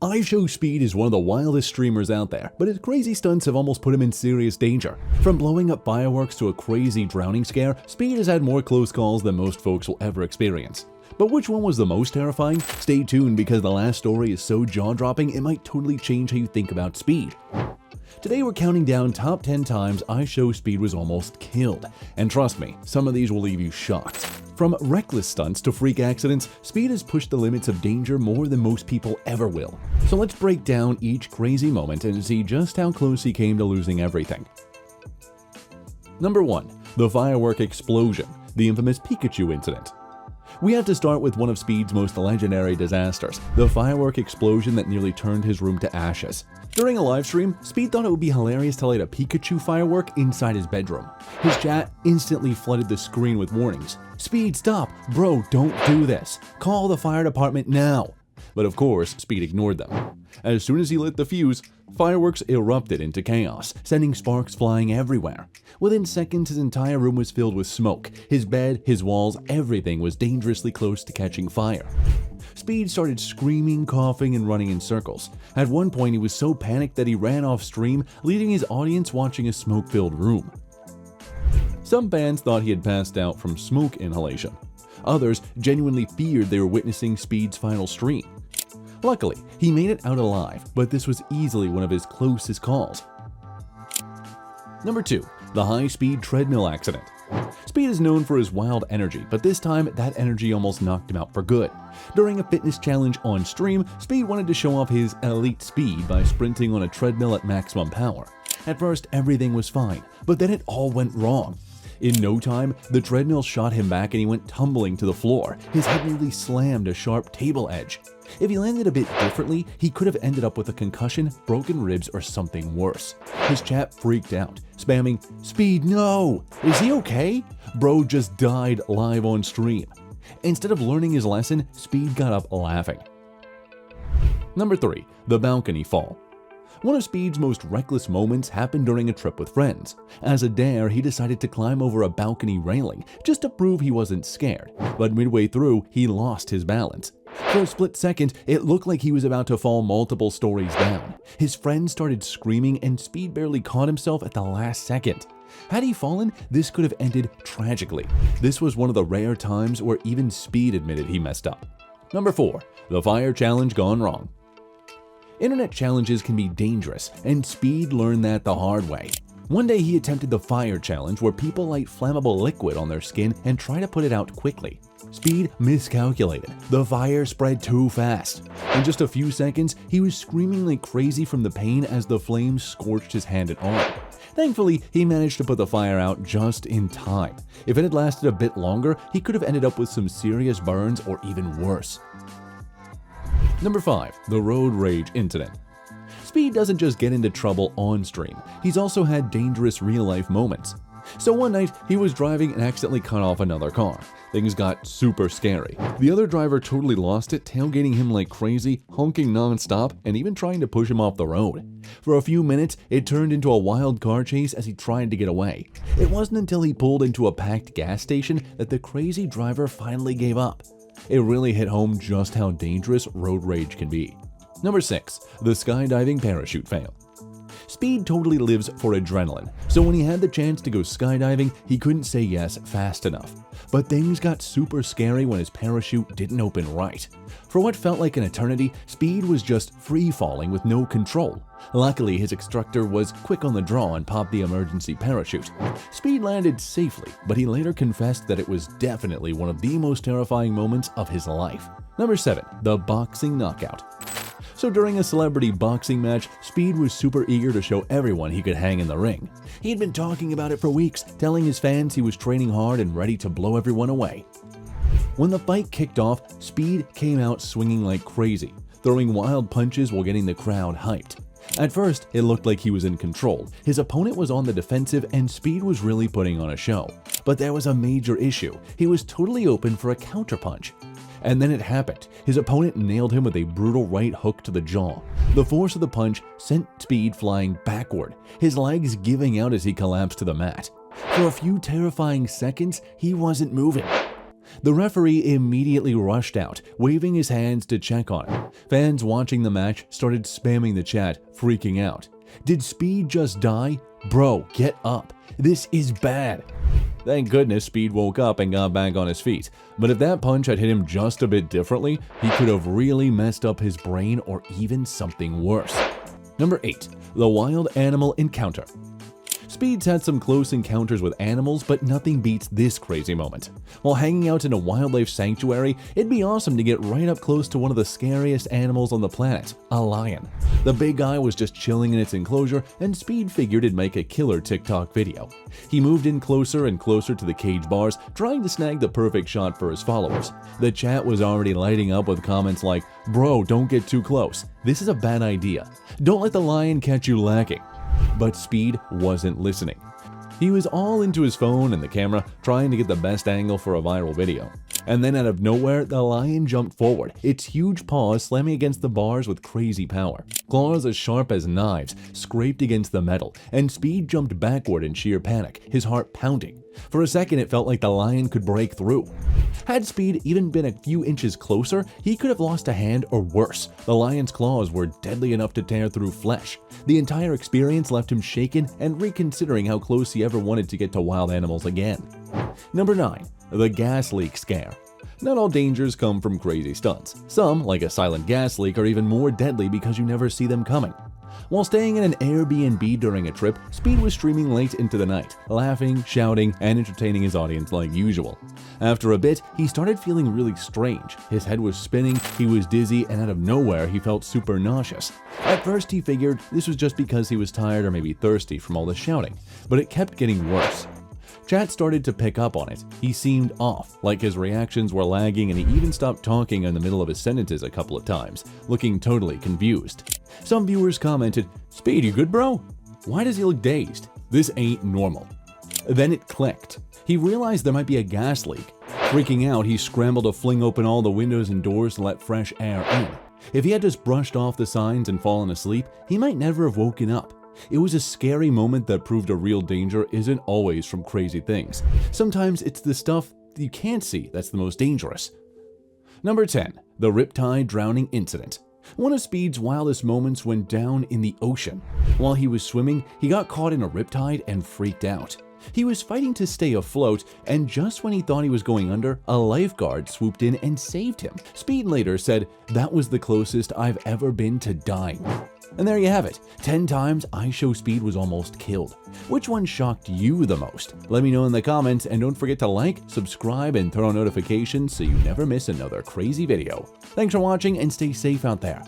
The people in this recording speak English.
IShowSpeed is one of the wildest streamers out there, but his crazy stunts have almost put him in serious danger. From blowing up fireworks to a crazy drowning scare, Speed has had more close calls than most folks will ever experience. But which one was the most terrifying? Stay tuned because the last story is so jaw-dropping it might totally change how you think about Speed. Today we're counting down top 10 times IShowSpeed was almost killed. And trust me, some of these will leave you shocked. From reckless stunts to freak accidents, Speed has pushed the limits of danger more than most people ever will. So let's break down each crazy moment and see just how close he came to losing everything. Number 1. The firework explosion, the infamous Pikachu incident. We have to start with one of Speed's most legendary disasters, the firework explosion that nearly turned his room to ashes. During a live stream, Speed thought it would be hilarious to light a Pikachu firework inside his bedroom. His chat instantly flooded the screen with warnings. "Speed, stop! Bro, don't do this! Call the fire department now!" But of course, Speed ignored them. As soon as he lit the fuse, fireworks erupted into chaos, sending sparks flying everywhere. Within seconds, his entire room was filled with smoke. His bed, his walls, everything was dangerously close to catching fire. Speed started screaming, coughing, and running in circles. At one point, he was so panicked that he ran off stream, leaving his audience watching a smoke-filled room. Some fans thought he had passed out from smoke inhalation. Others genuinely feared they were witnessing Speed's final stream. Luckily, he made it out alive, but this was easily one of his closest calls. Number 2. The high-speed treadmill accident. Speed is known for his wild energy, but this time that energy almost knocked him out for good. During a fitness challenge on stream, Speed wanted to show off his elite speed by sprinting on a treadmill at maximum power. At first, everything was fine, but then it all went wrong. In no time, the treadmill shot him back and he went tumbling to the floor. His head nearly slammed a sharp table edge. If he landed a bit differently, he could have ended up with a concussion, broken ribs, or something worse. His chat freaked out, spamming, "Speed, no! Is he okay? Bro just died live on stream." Instead of learning his lesson, Speed got up laughing. Number 3. The balcony fall. One of Speed's most reckless moments happened during a trip with friends. As a dare, he decided to climb over a balcony railing just to prove he wasn't scared, but midway through, he lost his balance. For a split second, it looked like he was about to fall multiple stories down. His friends started screaming and Speed barely caught himself at the last second. Had he fallen, this could have ended tragically. This was one of the rare times where even Speed admitted he messed up. Number 4. The fire challenge gone wrong. Internet challenges can be dangerous, and Speed learned that the hard way. One day he attempted the fire challenge where people light flammable liquid on their skin and try to put it out quickly. Speed miscalculated. The fire spread too fast. In just a few seconds, he was screaming like crazy from the pain as the flames scorched his hand and arm. Thankfully, he managed to put the fire out just in time. If it had lasted a bit longer, he could have ended up with some serious burns or even worse. Number 5. The road rage incident. Speed doesn't just get into trouble on stream, he's also had dangerous real-life moments. So one night, he was driving and accidentally cut off another car. Things got super scary. The other driver totally lost it, tailgating him like crazy, honking non-stop, and even trying to push him off the road. For a few minutes, it turned into a wild car chase as he tried to get away. It wasn't until he pulled into a packed gas station that the crazy driver finally gave up. It really hit home just how dangerous road rage can be. Number 6. The skydiving parachute fail. Speed totally lives for adrenaline, so when he had the chance to go skydiving, he couldn't say yes fast enough. But things got super scary when his parachute didn't open right. For what felt like an eternity, Speed was just free-falling with no control. Luckily, his instructor was quick on the draw and popped the emergency parachute. Speed landed safely, but he later confessed that it was definitely one of the most terrifying moments of his life. Number 7. The boxing knockout. So during a celebrity boxing match, Speed was super eager to show everyone he could hang in the ring. He had been talking about it for weeks, telling his fans he was training hard and ready to blow everyone away. When the fight kicked off, Speed came out swinging like crazy, throwing wild punches while getting the crowd hyped. At first, it looked like he was in control. His opponent was on the defensive and Speed was really putting on a show. But there was a major issue. He was totally open for a counterpunch. And then it happened. His opponent nailed him with a brutal right hook to the jaw. The force of the punch sent Speed flying backward, his legs giving out as he collapsed to the mat. For a few terrifying seconds, he wasn't moving. The referee immediately rushed out, waving his hands to check on him. Fans watching the match started spamming the chat, freaking out. Did Speed just die? Bro, get up. This is bad. Thank goodness Speed woke up and got back on his feet. But if that punch had hit him just a bit differently, he could have really messed up his brain or even something worse. Number 8. The wild animal encounter. Speed's had some close encounters with animals, but nothing beats this crazy moment. While hanging out in a wildlife sanctuary, it'd be awesome to get right up close to one of the scariest animals on the planet, a lion. The big guy was just chilling in its enclosure, and Speed figured it'd make a killer TikTok video. He moved in closer and closer to the cage bars, trying to snag the perfect shot for his followers. The chat was already lighting up with comments like, "Bro, don't get too close. This is a bad idea. Don't let the lion catch you lacking." But Speed wasn't listening. He was all into his phone and the camera, trying to get the best angle for a viral video. And then out of nowhere, the lion jumped forward, its huge paws slamming against the bars with crazy power. Claws as sharp as knives scraped against the metal, and Speed jumped backward in sheer panic, his heart pounding. For a second, it felt like the lion could break through. Had Speed even been a few inches closer, he could have lost a hand or worse. The lion's claws were deadly enough to tear through flesh. The entire experience left him shaken and reconsidering how close he ever wanted to get to wild animals again. Number 9. The gas leak scare. Not all dangers come from crazy stunts. Some, like a silent gas leak, are even more deadly because you never see them coming. While staying in an Airbnb during a trip, Speed was streaming late into the night, laughing, shouting, and entertaining his audience like usual. After a bit, he started feeling really strange. His head was spinning, he was dizzy, and out of nowhere, he felt super nauseous. At first, he figured this was just because he was tired or maybe thirsty from all the shouting, but it kept getting worse. Chat started to pick up on it. He seemed off, like his reactions were lagging, and he even stopped talking in the middle of his sentences a couple of times, looking totally confused. Some viewers commented, "Speed, you good, bro? Why does he look dazed? This ain't normal." Then it clicked. He realized there might be a gas leak. Freaking out, he scrambled to fling open all the windows and doors to let fresh air in. If he had just brushed off the signs and fallen asleep, he might never have woken up. It was a scary moment that proved a real danger isn't always from crazy things. Sometimes it's the stuff you can't see that's the most dangerous. Number 10. The Riptide drowning incident. One of Speed's wildest moments went down in the ocean. While he was swimming, he got caught in a riptide and freaked out. He was fighting to stay afloat, and just when he thought he was going under, a lifeguard swooped in and saved him. Speed later said, "That was the closest I've ever been to dying." And there you have it. 10 times IShowSpeed was almost killed. Which one shocked you the most? Let me know in the comments, and don't forget to like, subscribe, and turn on notifications so you never miss another crazy video. Thanks for watching and stay safe out there.